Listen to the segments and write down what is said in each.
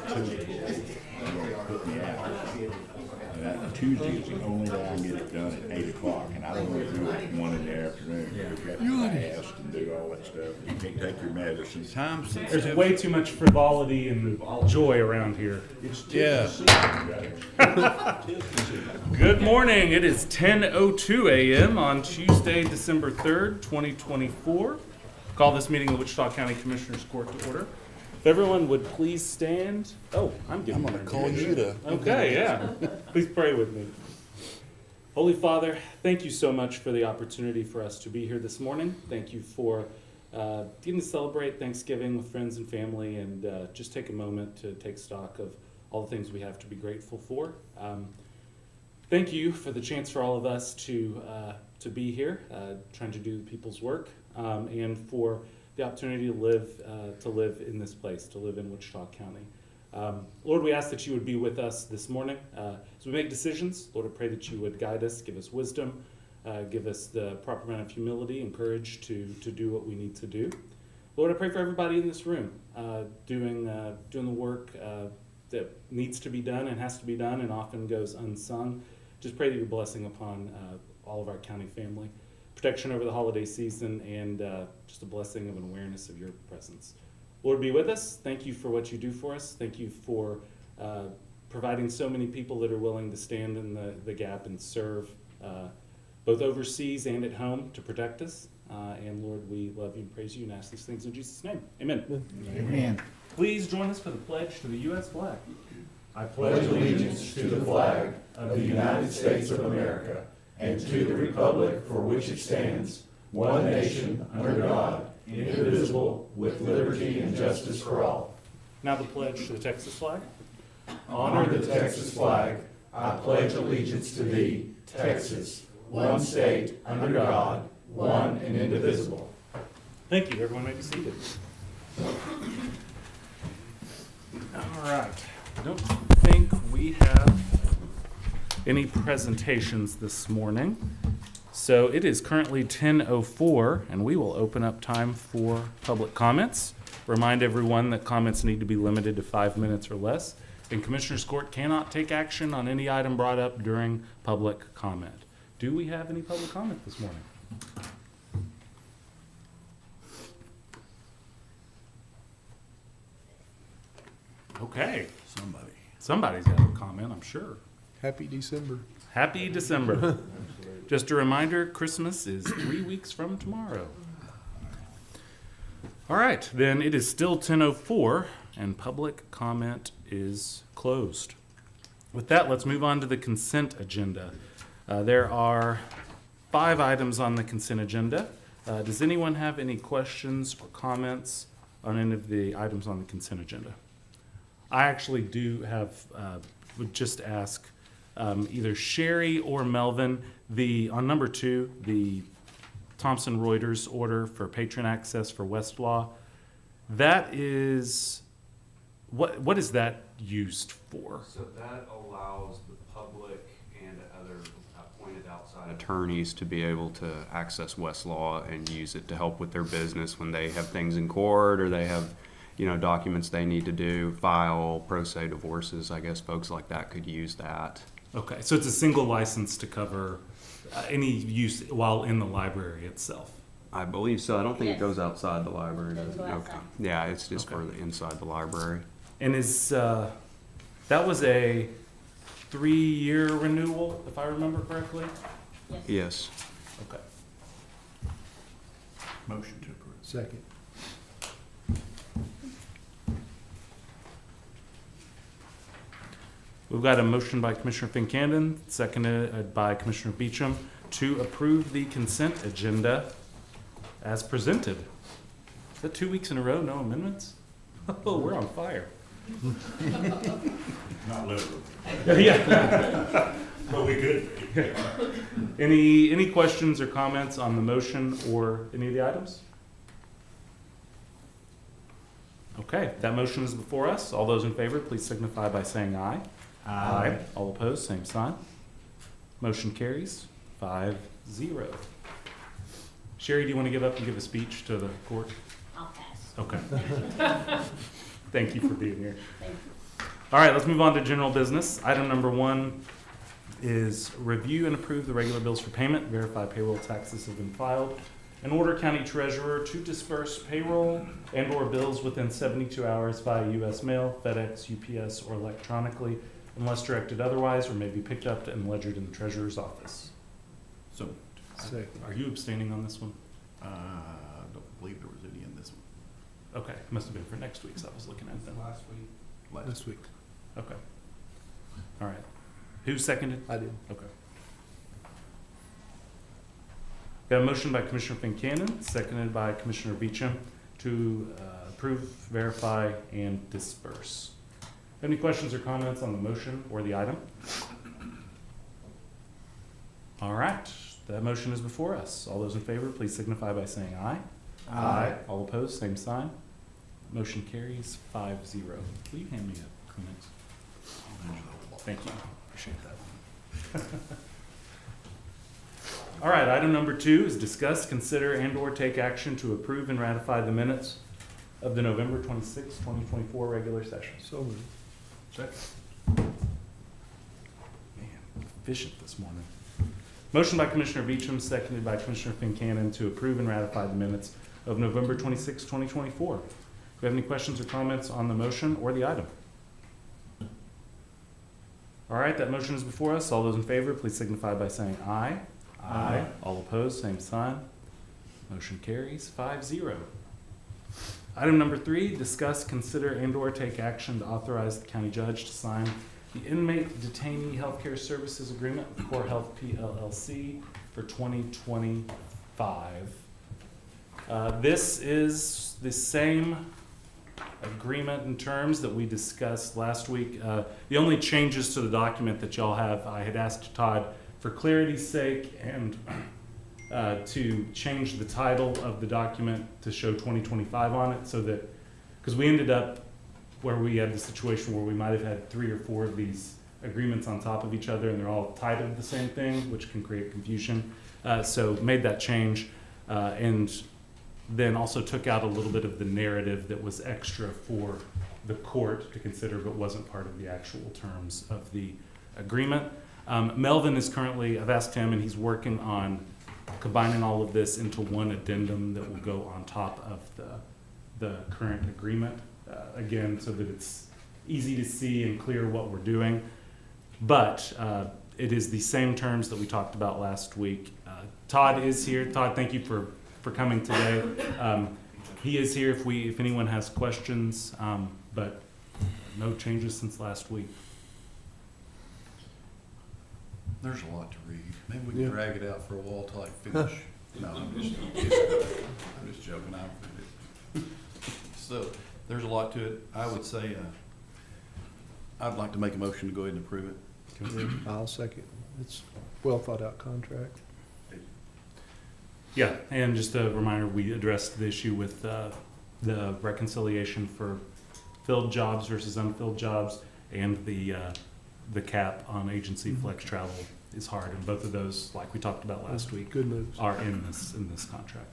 put me out. Tuesday is the only day I can get it done at 8 o'clock, and I don't want to do it at 1 in the afternoon. You have to fast and do all that stuff. You can't take your medicine. There's way too much frivolity and joy around here. Yeah. Good morning. It is 10:02 a.m. on Tuesday, December 3rd, 2024. Call this meeting of the Wichita County Commissioners Court to order. If everyone would please stand. Oh, I'm going to call you to. Okay, yeah. Please pray with me. Holy Father, thank you so much for the opportunity for us to be here this morning. Thank you for getting to celebrate Thanksgiving with friends and family, and just take a moment to take stock of all the things we have to be grateful for. Thank you for the chance for all of us to be here, trying to do the people's work, and for the opportunity to live in this place, to live in Wichita County. Lord, we ask that you would be with us this morning as we make decisions. Lord, I pray that you would guide us, give us wisdom, give us the proper amount of humility and courage to do what we need to do. Lord, I pray for everybody in this room doing the work that needs to be done and has to be done and often goes unsung. Just pray that your blessing upon all of our county family, protection over the holiday season, and just a blessing of an awareness of your presence. Lord, be with us. Thank you for what you do for us. Thank you for providing so many people that are willing to stand in the gap and serve both overseas and at home to protect us. And Lord, we love you and praise you and ask these things in Jesus' name. Amen. Amen. Please join us for the pledge to the U.S. flag. I pledge allegiance to the flag of the United States of America and to the republic for which it stands, one nation, under God, indivisible, with liberty and justice for all. Now the pledge to the Texas flag. Honor the Texas flag. I pledge allegiance to thee, Texas, one state, under God, one and indivisible. Thank you. Everyone may be seated. All right. I don't think we have any presentations this morning. So it is currently 10:04, and we will open up time for public comments. Remind everyone that comments need to be limited to 5 minutes or less, and Commissioners Court cannot take action on any item brought up during public comment. Do we have any public comment this morning? Okay. Somebody's got a comment, I'm sure. Happy December. Happy December. Just a reminder, Christmas is 3 weeks from tomorrow. All right, then it is still 10:04, and public comment is closed. With that, let's move on to the consent agenda. There are 5 items on the consent agenda. Does anyone have any questions or comments on any of the items on the consent agenda? I actually do have, would just ask either Sherry or Melvin, on number 2, the Thomson Reuters order for patron access for Westlaw, that is, what is that used for? So that allows the public and other appointed outside attorneys to be able to access Westlaw and use it to help with their business when they have things in court or they have documents they need to do, file, pro se divorces. I guess folks like that could use that. Okay, so it's a single license to cover any use while in the library itself. I believe so. I don't think it goes outside the library, does it? Goes Okay. outside. Yeah, it's just Okay. for the inside the library. And is, that was a 3-year renewal, if I remember correctly? Yes. Okay. Motion to approve. Second. We've got a motion by Commissioner Fincandon, seconded by Commissioner Beecham, to approve the consent agenda as presented. Is that 2 weeks in a row, no amendments? Oh, we're on fire. Not literally. Yeah. But we could. Any questions or comments on the motion or any of the items? Okay, that motion is before us. All those in favor, please signify by saying aye. Aye. All opposed, same sign. Motion carries 5-0. Sherry, do you want to give up and give a speech to the court? I'll pass. Okay. Thank you for being here. Thank you. All right, let's move on to general business. Item number 1 is review and approve the regular bills for payment, verify payroll taxes have been filed, and order county treasurer to disperse payroll and/or bills within 72 hours via U.S. mail, FedEx, UPS, or electronically, unless directed otherwise, or may be picked up and ledgered in the treasurer's office. So, Are you abstaining on this one? I don't believe there was any in this one. Okay, must have been for next week's I was looking at then. Last week. Okay. All right. Who seconded? I did. Okay. Got a motion by Commissioner Fincannon, seconded by Commissioner Beecham to approve, verify, and disperse. Any questions or comments on the motion or the item? All right, that motion is before us. All those in favor, please signify by saying aye. Aye. All opposed, same sign. Motion carries 5-0. Will you hand me a Kleenex? Thank you. Appreciate that. All right, item number 2 is discuss, consider, and/or take action to approve and ratify the minutes of the November 26, 2024 regular session. So moved. Second. Man, efficient this morning. Motion by Commissioner Beecham, seconded by Commissioner Fincannon to approve and ratify the minutes of November 26, 2024. Do we have any questions or comments on the motion or the item? All right, that motion is before us. All those in favor, please signify by saying aye. Aye. All opposed, same sign. Motion carries 5-0. Item number 3, discuss, consider, and/or take action to authorize the county judge to sign the inmate detainee healthcare services agreement with Core Health PLLC for 2025. This is the same agreement in terms that we discussed last week. The only changes to the document that y'all have, I had asked Todd for clarity's sake and to change the title of the document to show 2025 on it, so that, because we ended up where we had the situation where we might have had 3 or 4 of these agreements on top of each other and they're all titled the same thing, which can create confusion. So made that change and then also took out a little bit of the narrative that was extra for the court to consider but wasn't part of the actual terms of the agreement. Melvin is currently, I've asked him, and he's working on combining all of this into one addendum that will go on top of the current agreement, again, so that it's easy to see and clear what we're doing. But it is the same terms that we talked about last week. Todd is here. Todd, thank you for coming today. He is here if anyone has questions, but no changes since last week. There's a lot to read. Maybe we can drag it out for a while till I finish. No, I'm just joking. So there's a lot to it. I would say I'd like to make a motion to go ahead and approve it. I'll second. It's well thought out contract. Yeah, and just a reminder, we addressed the issue with the reconciliation for filled jobs versus unfilled jobs, and the cap on agency flex travel is hard, and both of those, like we talked about last week, Good moves. are in this contract.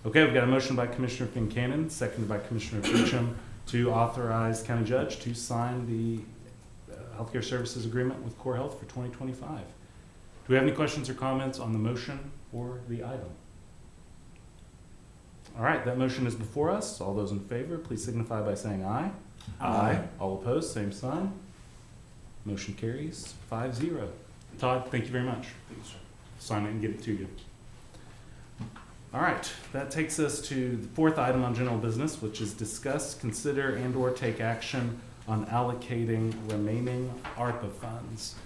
Okay, we've got a motion by Commissioner Fincannon, seconded by Commissioner Beecham, to authorize county judge to sign the healthcare services agreement with Core Health for 2025. Do we have any questions or comments on the motion or the item? All right, that motion is before us. All those in favor, please signify by saying aye. Aye. All opposed, same sign. Motion carries 5-0. Todd, thank you very much. Sign it and get it to you. All right, that takes us to the 4th item on general business, which is discuss, consider, and/or take action on allocating remaining ARPA funds.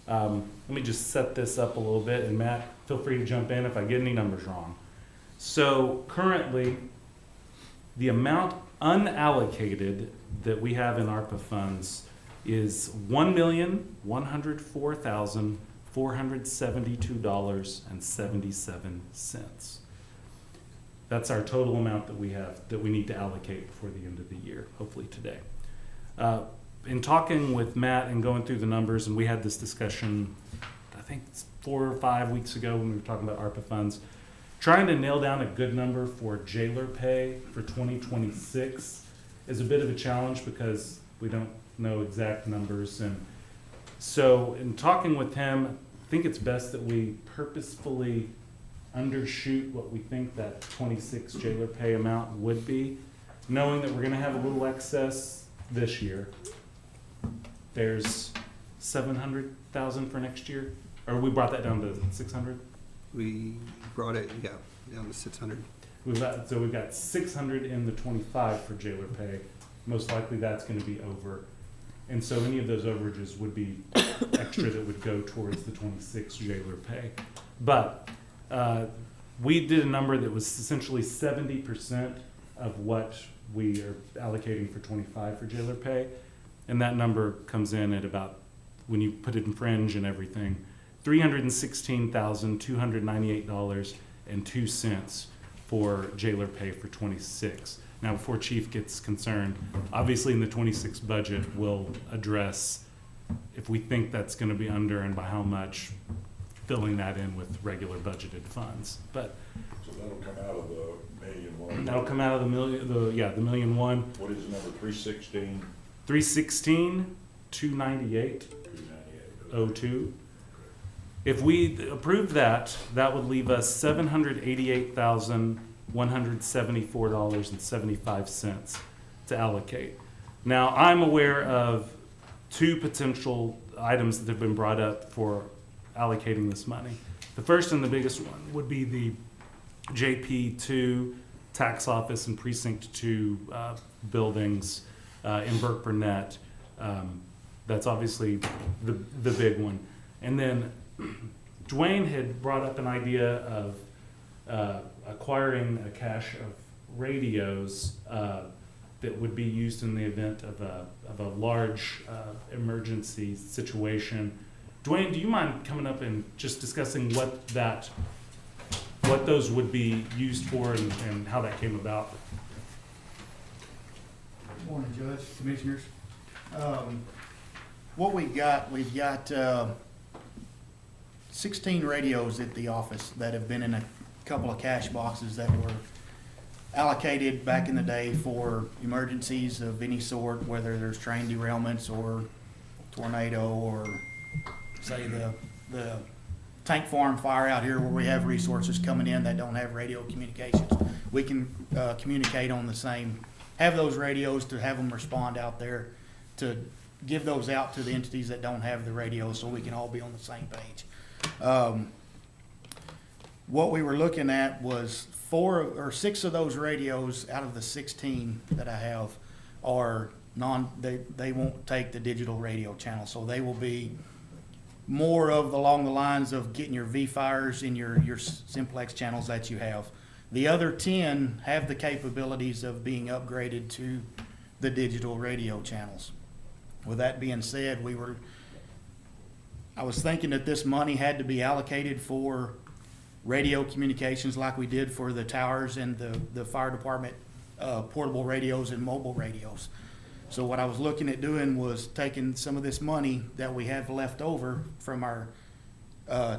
Let me just set this up a little bit, and Matt, feel free to jump in if I get any numbers wrong. So currently, the amount unallocated that we have in ARPA funds is $1,104,472.77. That's our total amount that we have, that we need to allocate before the end of the year, hopefully today. In talking with Matt and going through the numbers, and we had this discussion, I think 4 or 5 weeks ago when we were talking about ARPA funds, trying to nail down a good number for jailer pay for 2026 is a bit of a challenge because we don't know exact numbers. And so in talking with him, I think it's best that we purposefully undershoot what we think that 26 jailer pay amount would be, knowing that we're gonna have a little excess this year. There's 700,000 for next year, or we brought that down to 600? We brought it, yeah, down to 600. We've got 600 in the 25 for jailer pay. Most likely that's gonna be over. And so any of those overages would be extra that would go towards the 26 jailer pay. But we did a number that was essentially 70% of what we are allocating for 25 for jailer pay. And that number comes in at about, when you put it in fringe and everything, $316,298.02 for jailer pay for 26. Now, before Chief gets concerned, obviously in the 26 budget, we'll address if we think that's gonna be under and by how much, filling that in with regular budgeted funds. But So that'll come out of the $1,000,001. that'll come out of the $1,000,001. What is the number, 316? 316,298.02. If we approved that, that would leave us $788,174.75 to allocate. Now, I'm aware of two potential items that have been brought up for allocating this money. The first and the biggest one would be the JP2 tax office and precinct 2 buildings in Burke Burnett. That's obviously the big one. And then Dwayne had brought up an idea of acquiring a cache of radios that would be used in the event of a large emergency situation. Dwayne, do you mind coming up and just discussing what those would be used for and how that came about? Good morning, Judge, Commissioners. What we've got 16 radios at the office that have been in a couple of cash boxes that were allocated back in the day for emergencies of any sort, whether there's train derailments or tornado or say the tank farm fire out here where we have resources coming in that don't have radio communications. We can communicate on the same, have those radios to have them respond out there to give those out to the entities that don't have the radios so we can all be on the same page. What we were looking at was 4 or 6 of those radios out of the 16 that I have are they won't take the digital radio channel, so they will be more of along the lines of getting your V-Fires in your simplex channels that you have. The other 10 have the capabilities of being upgraded to the digital radio channels. With that being said, I was thinking that this money had to be allocated for radio communications like we did for the towers and the fire department portable radios and mobile radios. So what I was looking at doing was taking some of this money that we have left over from our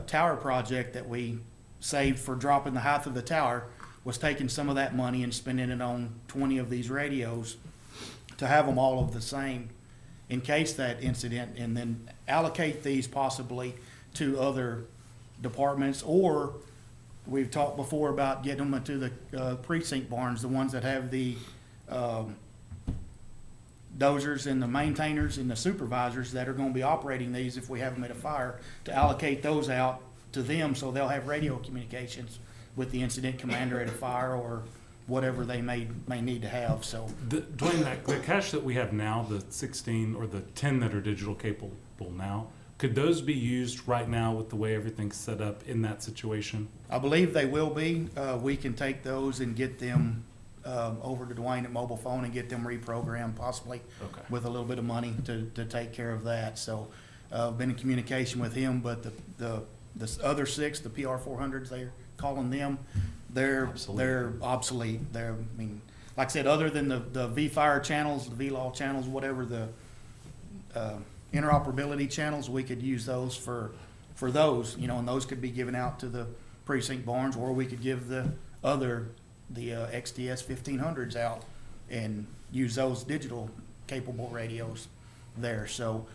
tower project that we saved for dropping the height of the tower, was taking some of that money and spending it on 20 of these radios to have them all of the same in case that incident, and then allocate these possibly to other departments, or we've talked before about getting them into the precinct barns, the ones that have the dozers and the maintainers and the supervisors that are going to be operating these if we have them at a fire, to allocate those out to them so they'll have radio communications with the incident commander at a fire or whatever they may need to have. So Dwayne, the cache that we have now, the 16 or the 10 that are digital capable now, could those be used right now with the way everything's set up in that situation? I believe they will be. We can take those and get them over to Dwayne at Mobile Phone and get them reprogrammed possibly with a little bit of money to take care of that. So I've been in communication with him, but the other 6, the PR400s, they're calling them, they're obsolete. I mean, like I said, other than the V-Fire channels, the V-Law channels, whatever the interoperability channels, we could use those for those, and those could be given out to the precinct barns, or we could give the XTS 1500s out and use those digital capable radios there. So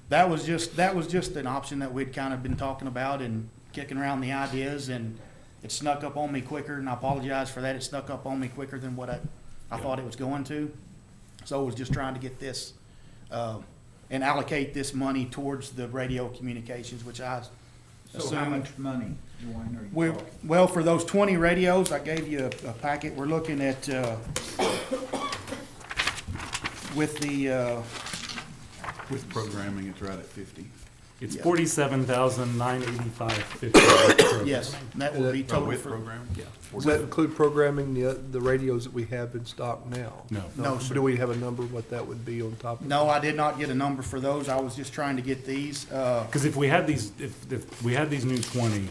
that was just an option that we'd kind of been talking about and kicking around the ideas, and it snuck up on me quicker, and I apologize for that. It snuck up on me quicker than what I thought it was going to. So I was just trying to get this, and allocate this money towards the radio communications, which I So how assumed. much money, Dwayne, are you We're, talking? well, for those 20 radios, I gave you a packet. We're looking at, with the, With programming, it's right at 50. It's Yeah. $47,985.50. yes, and that will be Oh, total with for. programming? Yeah. Does that include programming the radios that we have in stock now? No. No, sir. Do we have a number what that would be on top of? No, I did not get a number for those. I was just trying to get these. Because if we had these, if we had these new 20,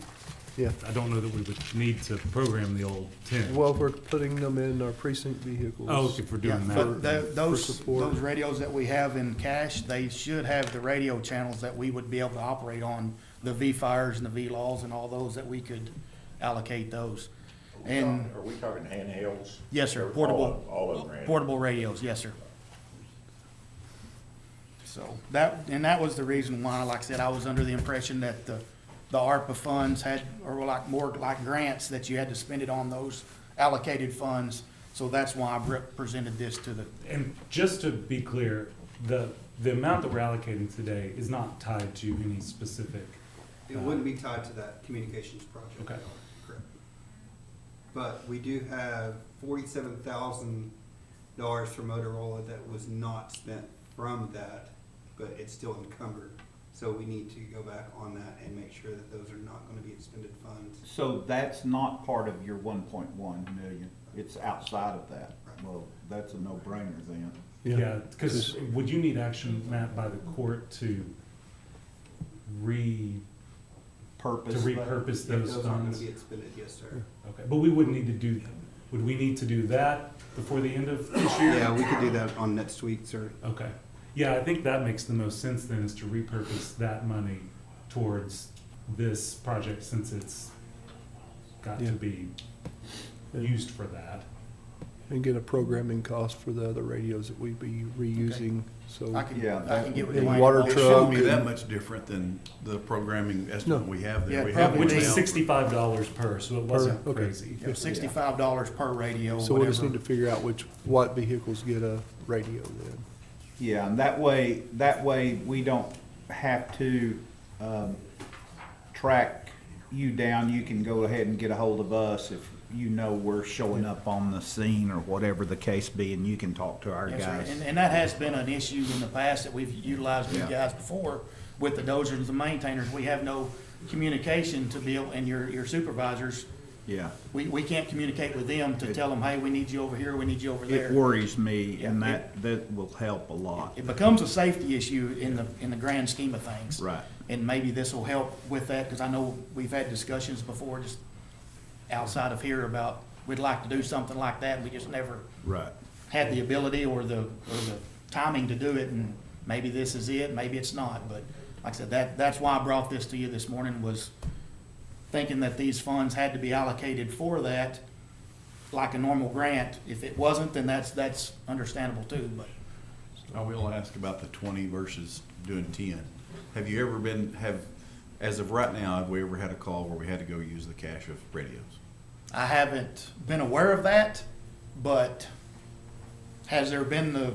Yeah. I don't know that we would need to program the old 10. Well, if we're putting them in our precinct vehicles. Oh, okay, for Yeah, doing but that. those support. radios that we have in cash, they should have the radio channels that we would be able to operate on, the V-Fires and the V-Laws and all those, that we could allocate those. And, Are we talking handhelds? yes, sir, Or portable, all of them are handhelds? portable radios, yes, sir. So that was the reason why, like I said, I was under the impression that the ARPA funds had, or were like more like grants, that you had to spend it on those allocated funds. So that's why I presented this to the, And just to be clear, the amount that we're allocating today is not tied to any specific. It wouldn't be tied to that communications project. Okay. Correct. But we do have $47,000 for Motorola that was not spent from that, but it's still encumbered. So we need to go back on that and make sure that those are not gonna be expended funds. So that's not part of your 1.1 million, it's outside of that. Right. Well, that's a no-brainer then. Yeah, because would you need action, Matt, by the court to Purpose. repurpose If those those aren't gonna funds? be expended, yes, sir. Okay, but we wouldn't need to do, would we need to do that before the end of this year? Yeah, we could do that on next week, sir. Okay. Yeah, I think that makes the most sense then, is to repurpose that money towards this project, since it's got to Yeah. be used for that. And get a programming cost for the other radios that we'd be reusing, so. I can Yeah, get with and Dwayne. water on It that. truck. shouldn't be that much different than the programming estimate we have Yeah, there. We have probably one Which was now. $65 per, so it wasn't okay. crazy. Yeah, $65 per radio, So we'll just need whatever. to figure out what vehicles get a radio then. Yeah, and that way we don't have to, track you down. You can go ahead and get a hold of us if you know we're showing up on the scene or whatever the case be, and you can talk to our Yes, sir. guys. And that has been an issue in the past that we've utilized you Yeah. guys before with the dozers and maintainers. We have no communication to be able, and your supervisors, Yeah. we can't communicate with them to tell them, hey, we need you over here, we need you over there. It worries me, and Yeah, that will help a lot. It becomes a safety issue in the grand scheme of things. Right. And maybe this will help with that, because I know we've had discussions before, just outside of here, about we'd like to do something like that, we just never Right. had the ability or the timing to do it, and maybe this is it, maybe it's not, but like I said, that's why I brought this to you this morning, was thinking that these funds had to be allocated for that, like a normal grant. If it wasn't, then that's understandable too, but I will ask about the 20 versus doing 10. Have you ever as of right now, have we ever had a call where we had to go use the cache of radios? I haven't been aware of that, but has there been the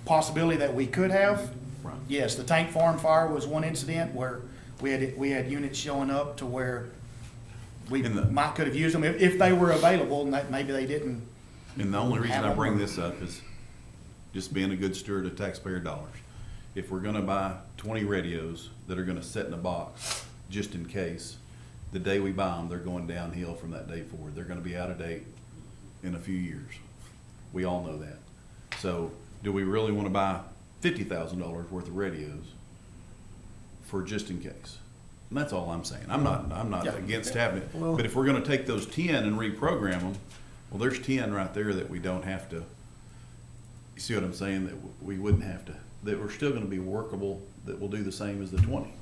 possibility that we could have? Right. Yes, the tank farm fire was one incident where we had units showing up to where we In the- could have used them if they were available, and that maybe they didn't. And the only reason I Have bring them. this up is just being a good steward of taxpayer dollars. If we're gonna buy 20 radios that are gonna sit in a box, just in case, the day we buy them, they're going downhill from that day forward. They're gonna be out of date in a few years. We all know that. So, do we really wanna buy $50,000 worth of radios for just in case? And that's all I'm saying. I'm not Yeah. against having it. Well- But if we're gonna take those 10 and reprogram them, well, there's 10 right there that we don't have to, you see what I'm saying? That we wouldn't have to, that we're still gonna be workable, that will do the same as the 20.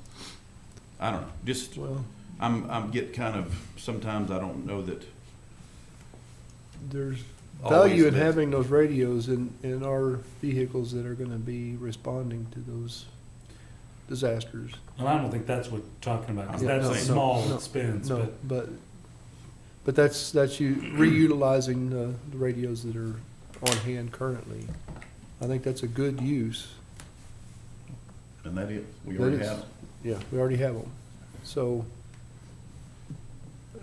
I don't know, just, Well, I'm get kind of, sometimes I don't know that, there's always value in been- having those radios in our vehicles that are gonna be responding to those disasters. Well, I don't think that's what we're talking about, 'cause Yeah, that's no, small no, expense, No, but but that's you reutilizing the radios that are on hand currently. I think that's a good use. And that is, we That already is- have. Yeah, we already have them. So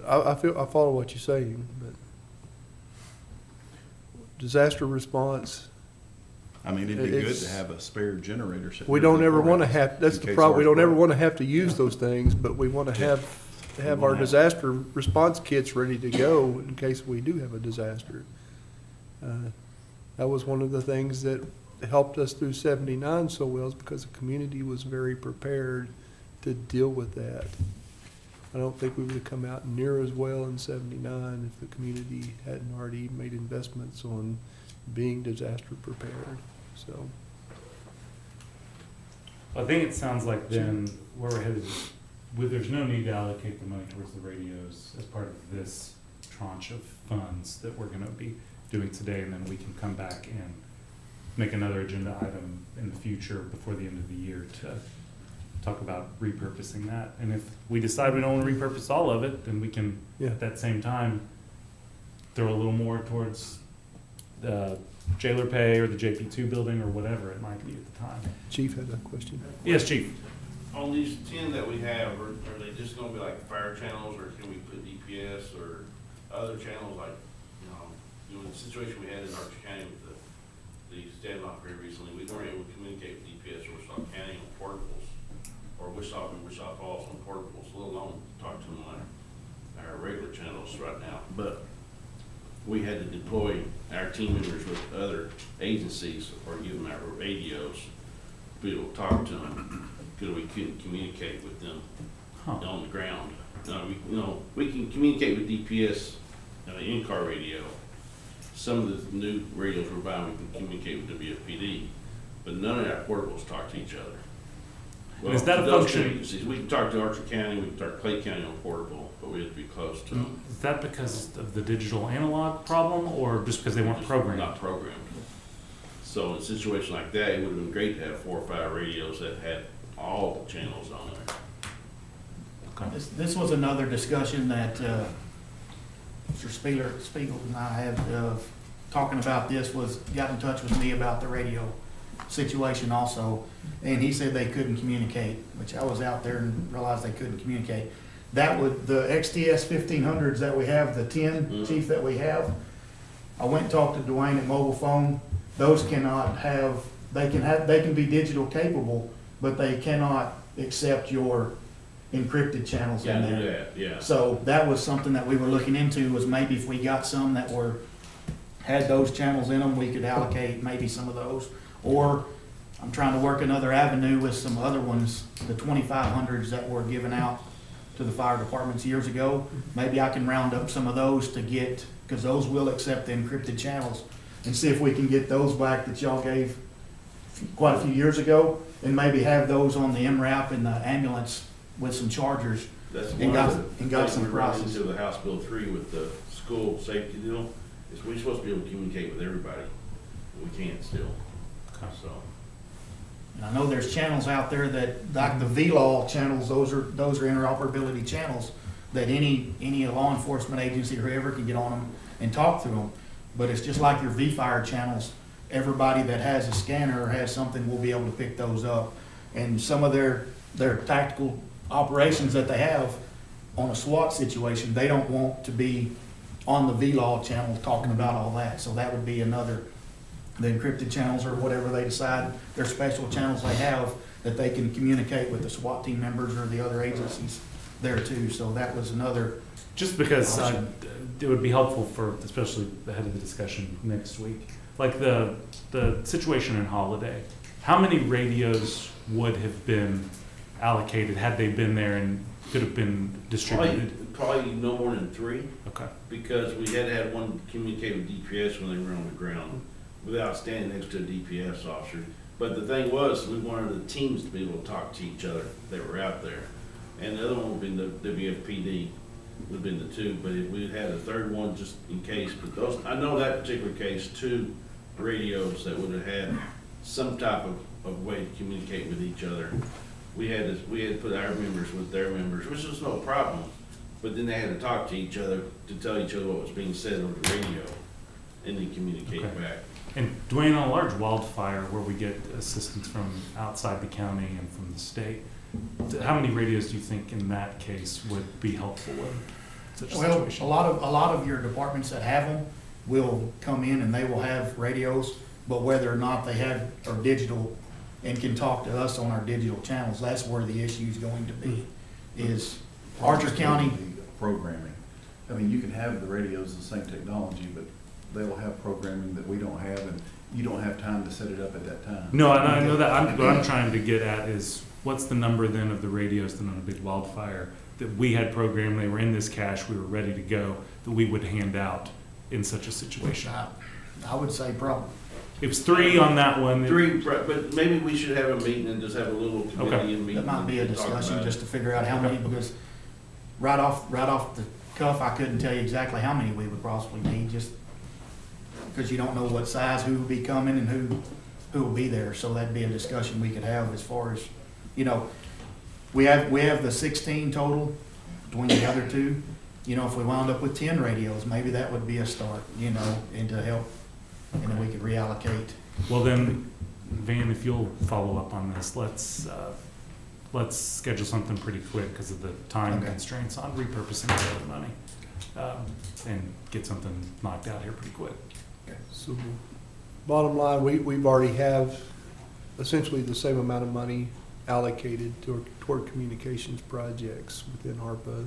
I follow what you're saying, but disaster response, I mean, it'd be good to It's- have a spare generator. sitting we there don't for ever want to courthouse have, that's in the case problem, we ours don't ever broke. want to have to use those things, but we want to have our disaster response kits ready to go in case we do have a disaster. That was one of the things that helped us through 79 so well, is because the community was very prepared to deal with that. I don't think we would have come out near as well in 79 if the community hadn't already made investments on being disaster prepared, so. I think it sounds like then where we're headed, there's no need to allocate the money towards the radios as part of this tranche of funds that we're gonna be doing today, and then we can come back and make another agenda item in the future before the end of the year to talk about repurposing that. And if we decide we don't wanna repurpose all of it, then we can, Yeah. at that same time, throw a little more towards the jailer pay or the JP2 building or whatever it might be at the time. Chief had a question. Yes, Chief? On these 10 that we have, are they just gonna be like fire channels, or can we put DPS or other channels like, the situation we had in Archer County with the standoff very recently, we weren't able to communicate with DPS or Wichita County on portables, or Wichita Falls on portables, let alone talk to them on our regular channels right now. But we had to deploy our team members with other agencies or give them our radios to be able to talk to them, because we couldn't communicate with them on the ground. We can communicate with DPS on the in-car radio. Some of the new radios we're buying, we can communicate with WFPD, but none of our portables talk to each other. Well, Is that a those function- two agencies, we can talk to Archer County, we can talk to Clay County on portable, but we have to be close to them. Is that because of the digital analog problem, or just because they weren't Just programmed? Not programmed. So in a situation like that, it would have been great to have 4 or 5 radios that had all the channels on there. This was another discussion that Mr. Spiegel and I had, talking about this, got in touch with me about the radio situation also, and he said they couldn't communicate, which I was out there and realized they couldn't communicate. That would, the XTS 1500s that we have, the 10, Chief, that we have, I went and talked to Dwayne at Mobile Phone. Those cannot have, they can be digital capable, but they cannot accept your encrypted channels in Yeah, there. do that, yeah. So that was something that we were looking into, was maybe if we got some that had those channels in them, we could allocate maybe some of those. Or I'm trying to work another avenue with some other ones, the 2500s that were given out to the fire departments years ago. Maybe I can round up some of those to get, because those will accept the encrypted channels, and see if we can get those back that y'all gave quite a few years ago, and maybe have those on the MRAP and the ambulance with some chargers. That's And got- one of and the got things some we're running prices. into the House Bill 3 with the school safety deal, is we're supposed to be able to communicate with everybody. We can't still, so. And I know there's channels out there that, like the VLAW channels, those are interoperability channels that any law enforcement agency or whoever can get on them and talk through them. But it's just like your V-Fire channels. Everybody that has a scanner or has something will be able to pick those up. And some of their tactical operations that they have on a SWAT situation, they don't want to be on the VLAW channel talking about all that. So that would be another, the encrypted channels or whatever they decide, their special channels they have, that they can communicate with the SWAT team members or the other agencies there too. So that was another. Just because it would be helpful for, especially ahead of the discussion next week, like the situation in Holiday, how many radios would have been allocated had they been there and could have been distributed? Probably no more than 3, Okay. because we had to have one communicate with DPS when they were on the ground without standing next to a DPS officer. But the thing was, we wanted the teams to be able to talk to each other that were out there. And the other one would be the WFPD. would have been the two, but if we had a third one just in case, but those, I know that particular case, 2 radios that would have had some type of way to communicate with each other. We had to put our members with their members, which was no problem, but then they had to talk to each other to tell each other what was being said over the radio, and then communicate Okay. back. And Dwayne, on a large wildfire where we get assistance from outside the county and from the state, how many radios do you think in that case would be helpful in such a Well, situation? a lot of your departments that have them will come in and they will have radios, but whether or not they have, are digital and can talk to us on our digital channels, that's where the issue is going to be, is Archer County. Programming. I mean, you can have the radios, the same technology, but they will have programming that we don't have, and you don't have time to set it up at that time. No, and I know that. What I'm trying to get at is what's the number then of the radios then on a big wildfire that we had programmed, they were in this cache, we were ready to go, that we would hand out in such a situation? I would say probably. It was 3 on that one. 3, but maybe we should have a meeting and just have a little committee and meeting. That might be a and talk discussion about it. just to figure out how many, because right off the cuff, I couldn't tell you exactly how many we would possibly need, just because you don't know what size, who will be coming and who will be there. So that'd be a discussion we could have as far as, you know, we have the 16 total between the other 2. You know, if we wound up with 10 radios, maybe that would be a start, you know, and to help, and then we could reallocate. Well then, Van, if you'll follow up on this, let's schedule something pretty quick because of the time Okay. constraints on repurposing the other money, and get something knocked out here pretty quick. So, bottom line, we've already have essentially the same amount of money allocated toward communications projects within ARPA.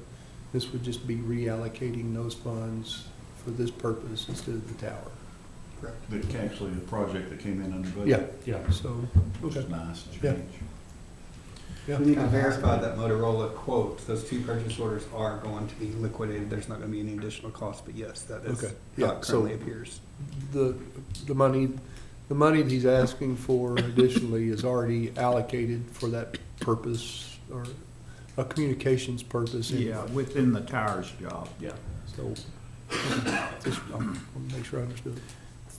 This would just be reallocating those funds for this purpose instead of the tower. Correct. But actually, the project that came in under Yeah, budget, Yeah. so, which okay, is nice Yeah. change. yeah. We need to verify that Motorola quote, those 2 purchase orders are going to be liquidated. There's not gonna be any additional cost, but yes, that is Okay. how Yeah, it so- currently appears. The money that he's asking for additionally is already allocated for that purpose, or a communications purpose. Yeah, within the towers job. Yeah. So, just, I want to make sure I understood.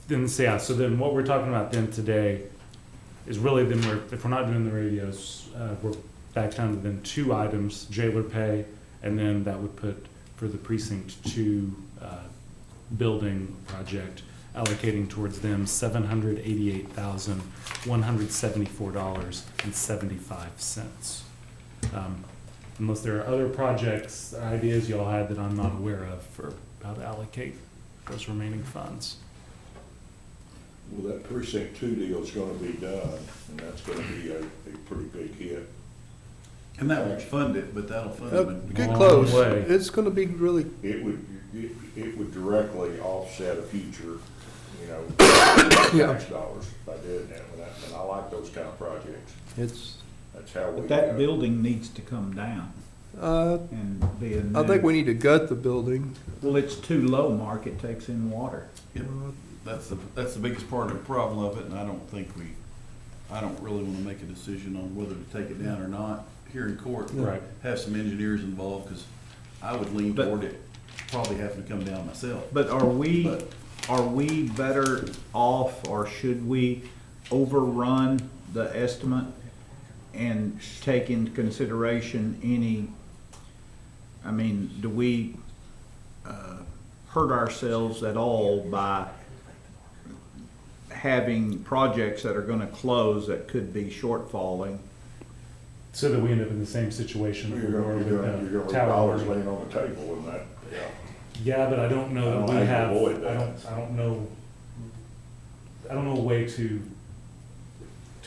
Then, so then what we're talking about then today is really then if we're not doing the radios, we're back down to then 2 items, jailer pay, and then that would put for the precinct 2 building project, allocating towards them $788,174.75. Unless there are other projects, or ideas y'all had that I'm not aware of for how to allocate those remaining funds. Well, that precinct 2 deal is gonna be done, and that's gonna be a pretty big hit. And that won't fund it, but that'll fund it. in- Get Long close. way. It's gonna be really, It would directly offset a future, you know, Yeah. tax dollars by doing that, and I like those kind of projects. it's, That's how we. But that building needs to come down and be a new. I think we need to gut the building. Well, it's too low, Mark, it takes in water. Yep. That's the biggest part of the problem of it, and I don't really wanna make a decision on whether to take it down or not here in court. Right. Have some engineers involved, cause I would lean But- toward it probably having to come down myself. But are we better off, or should we overrun the estimate and take into consideration do we hurt ourselves at all by having projects that are gonna close that could be shortfalling? So that we end up in the same situation that we You're were gonna, with you're the gonna leave tower. dollars laying on the table and that, yeah. Yeah, but I don't know I that don't we know how have, to avoid that. I don't know a way to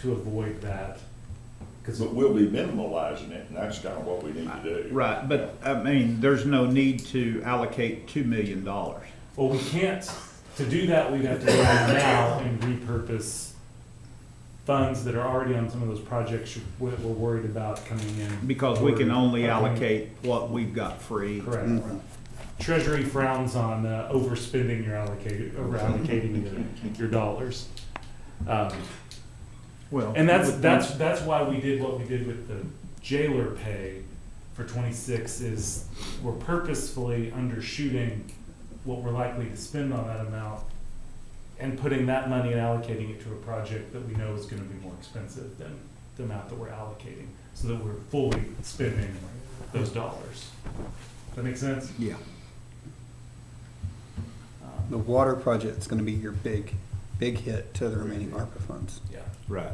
avoid that. Cause But we'll be minimalizing it, and that's kind of what we need to do. Right, but, there's no need to allocate $2 million. well, we can't, to do that, we'd have to go in now and repurpose funds that are already on some of those projects we're worried about coming in. Because we can only Okay. allocate what we've got free. Correct. Treasury frowns on overspending over allocating your dollars. Well, And that's why we did what we did with the jailer pay, for 26 is we're purposefully undershooting what we're likely to spend on that amount and putting that money and allocating it to a project that we know is gonna be more expensive than the amount that we're allocating, so that we're fully spending those dollars. Does that make sense? Yeah. The water project's gonna be your big hit to the remaining ARPA funds. Yeah. Right.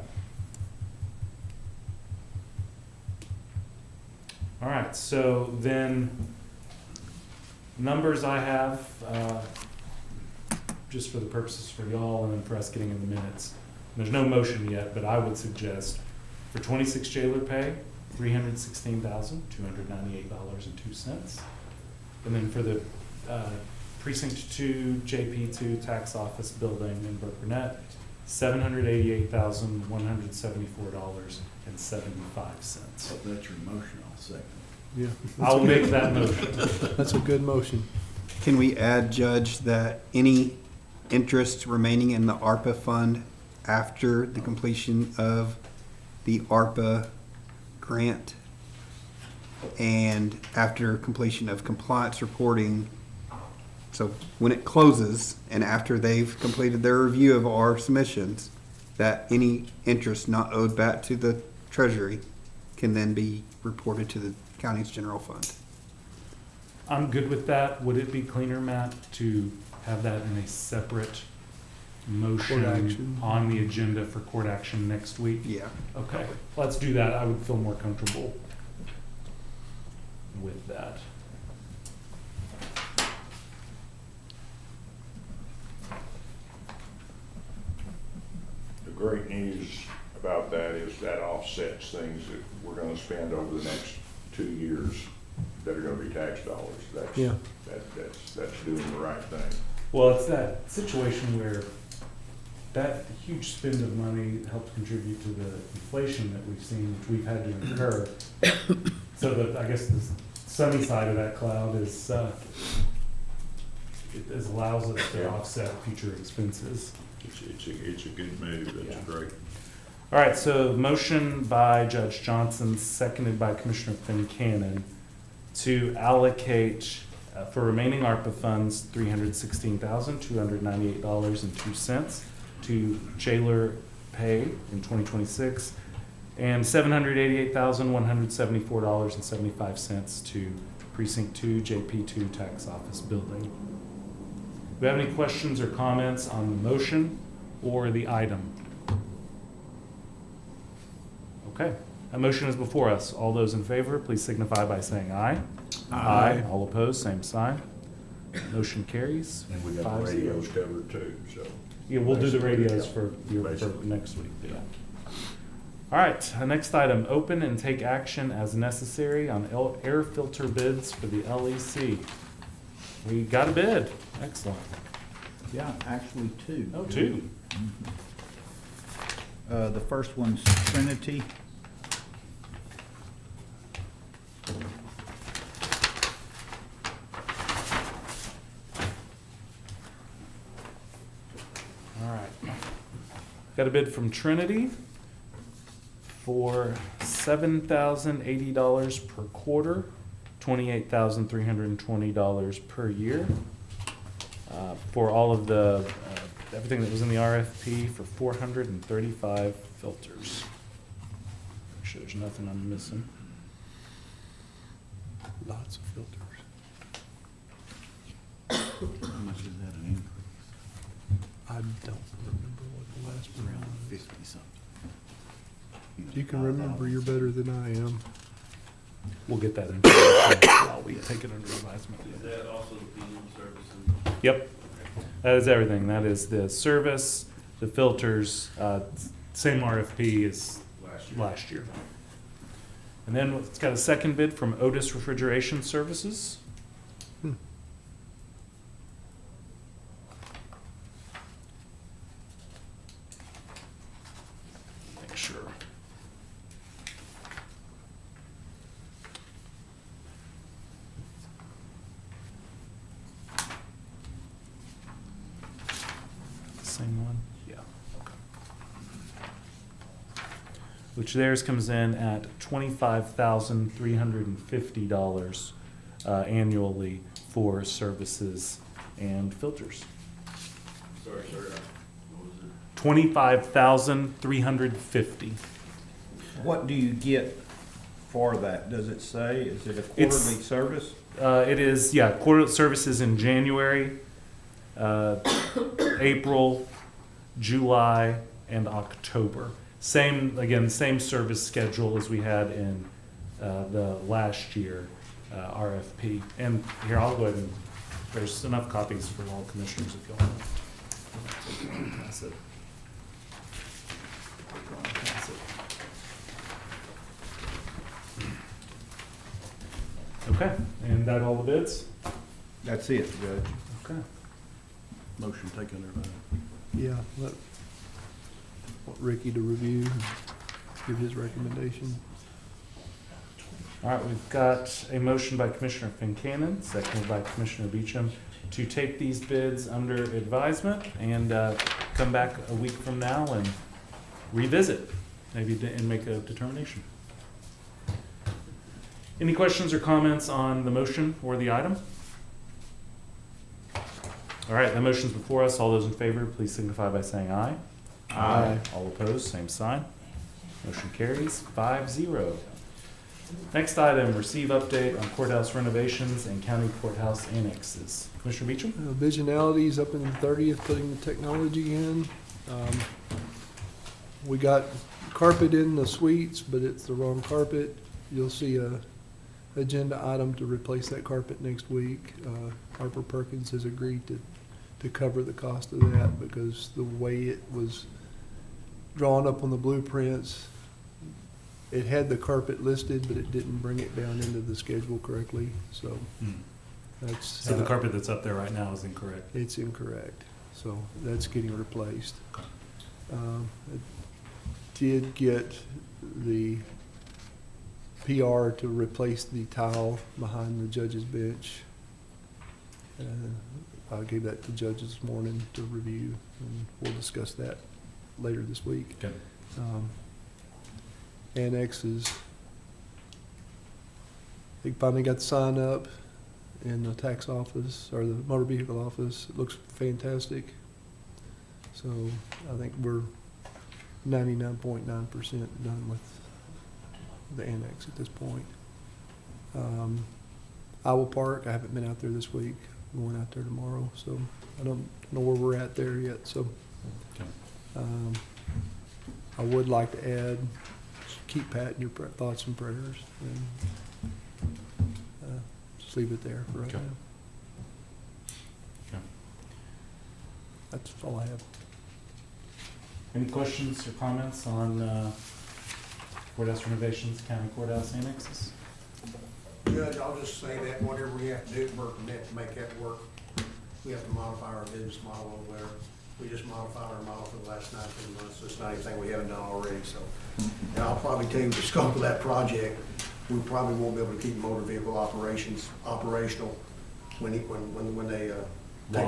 All right, so then, numbers I have, just for the purposes for y'all and then for us getting in the minutes. There's no motion yet, but I would suggest for 26 jailer pay, $316,298.02. And then for the precinct 2, JP2 tax office building in Brook Burnett, $788,174.75. So if that's your motion, I'll second. Yeah. I'll make that motion. That's a good motion. Can we add, Judge, that any interest remaining in the ARPA fund after the completion of the ARPA grant and after completion of compliance reporting, so when it closes and after they've completed their review of our submissions, that any interest not owed back to the Treasury can then be reported to the county's general fund? I'm good with that. Would it be cleaner, Matt, to have that in a separate motion Court action. on the agenda for court action next week? Yeah. Okay, let's do that. I would feel more comfortable with that. The great news about that is that offsets things that we're gonna spend over the next 2 years that are gonna be tax dollars. Yeah. That's doing the right thing. Well, it's that situation where that huge spend of money helps contribute to the inflation that we've seen, which we've had to incur. So that, I guess the sunny side of that cloud is, it allows us to offset future expenses. It's a good move. That's Yeah. great. All right, so motion by Judge Johnson, seconded by Commissioner Fincannon, to allocate for remaining ARPA funds, $316,298.02 to jailer pay in 2026, and $788,174.75 to Precinct 2, JP2 Tax Office Building. Do we have any questions or comments on the motion or the item? Okay, that motion is before us. All those in favor, please signify by saying aye. Aye. All opposed, same sign. Motion carries. And we got the 5-0. radios covered too, so. Yeah, we'll do the radios for Basically. next week, yeah. All right, next item, open and take action as necessary on air filter bids for the LEC. We got a bid, excellent. Yeah, actually two. Oh, two. The first one's Trinity. All right. Got a bid from Trinity for $7,080 per quarter, $28,320 per year. For all of the, everything that was in the RFP for 435 filters. Make sure there's nothing I'm missing. Lots of filters. How much is that an increase? I don't remember what the last one Around was. 50 something. If you can remember, you're better than I am. We'll get that information while we take it under advisement. Is that also cleaning services? Yep, that is everything. That is the service, the filters, same RFP as last year. And then it's got a second bid from Otis Refrigeration Services. Make sure. Same one? Yeah. Okay. which theirs comes in at $25,350 annually for services and filters. Sorry, sir. What was it? $25,350. What do you get for that? Does it say? Is it a It's- quarterly service? It is, yeah, quarterly services in January, April, July, and October. Same, again, same service schedule as we had in the last year RFP. And here, I'll go ahead and, there's enough copies for all commissioners if you want to pass it. Pass it. Okay, and that all the bids? That's it, Judge. Okay. Motion taken there by. Yeah, want Ricky to review, and give his recommendation. All right, we've got a motion by Commissioner Fincannon, seconded by Commissioner Beecham, to take these bids under advisement and come back a week from now and revisit, maybe, and make a determination. Any questions or comments on the motion or the item? All right, that motion's before us. All those in favor, please signify by saying aye. Aye. All opposed, same sign. Motion carries 5-0. Next item, receive update on courthouse renovations and county courthouse annexes. Commissioner Beecham? Visionality's up in the 30th, putting the technology in. We got carpet in the suites, but it's the wrong carpet. You'll see a agenda item to replace that carpet next week. Harper Perkins has agreed to cover the cost of that because the way it was drawn up on the blueprints, it had the carpet listed, but it didn't bring it down into the schedule correctly, so that's. So the carpet that's up there right now is incorrect. It's incorrect, so that's getting replaced. I did get the PR to replace the tile behind the judge's bench. I gave that to judge this morning to review, and we'll discuss that later this week. Okay. Annexes. They finally got the sign up in the tax office, or the motor vehicle office. It looks fantastic. So I think we're 99.9% done with the annex at this point. Iowa Park, I haven't been out there this week. I'm going out there tomorrow, so I don't know where we're at there yet. So Okay. I would like to add, keep Pat in your thoughts and prayers, and just leave it there for right Okay. now. Okay. That's all I have. Any questions or comments on courthouse renovations, county courthouse annexes? Judge, I'll just say that whatever we have to do at Burkett to make that work, we have to modify our business model over there. We just modified our model for the last 19 months, so it's not anything we haven't done already, so. And I'll probably tell you the scope of that project, we probably won't be able to keep motor vehicle operations operational when they take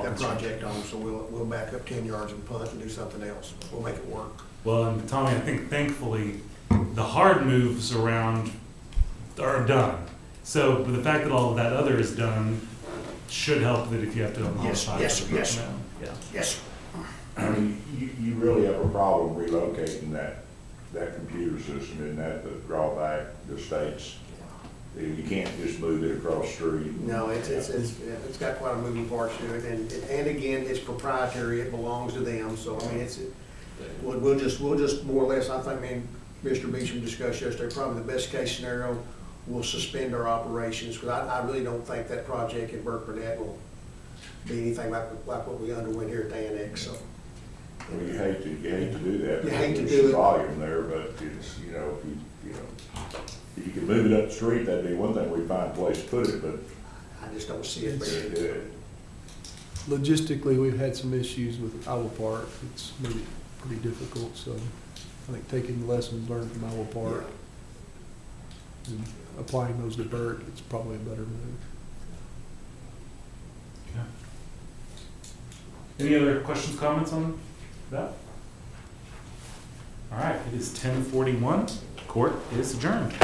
that project on, so we'll back up 10 yards and punt and do something else. We'll make it work. Well, and Tommy, I think thankfully the hard moves around are done. So with the fact that all of that other is done should help that if you have to modify. Yes, the yes, personnel. Yeah. Yes, I mean, you really have a problem relocating that computer system, isn't that the drawback, the states? You can't just move it across the street. no, it's got quite a moving parts to it, and again, it's proprietary, it belongs to them, so I mean, we'll just more or less, I think, me and Mr. Beecham discussed yesterday, probably the best case scenario, we'll suspend our operations, because I really don't think that project in Burkett will be anything like what we underwent here at the annex, so. Well, you hate to do that. You hate to There's do it. volume there, but it's, if you could move it up the street, that'd be one thing, we'd find a place to put it, but I just don't see it they being do it. Logistically, we've had some issues with Iowa Park. It's made it pretty difficult, so I think taking the lessons learned from Iowa Park and applying those to Burt, it's probably a better move. Okay. Any other questions, comments on that? All right, it is 10:41. Court is adjourned.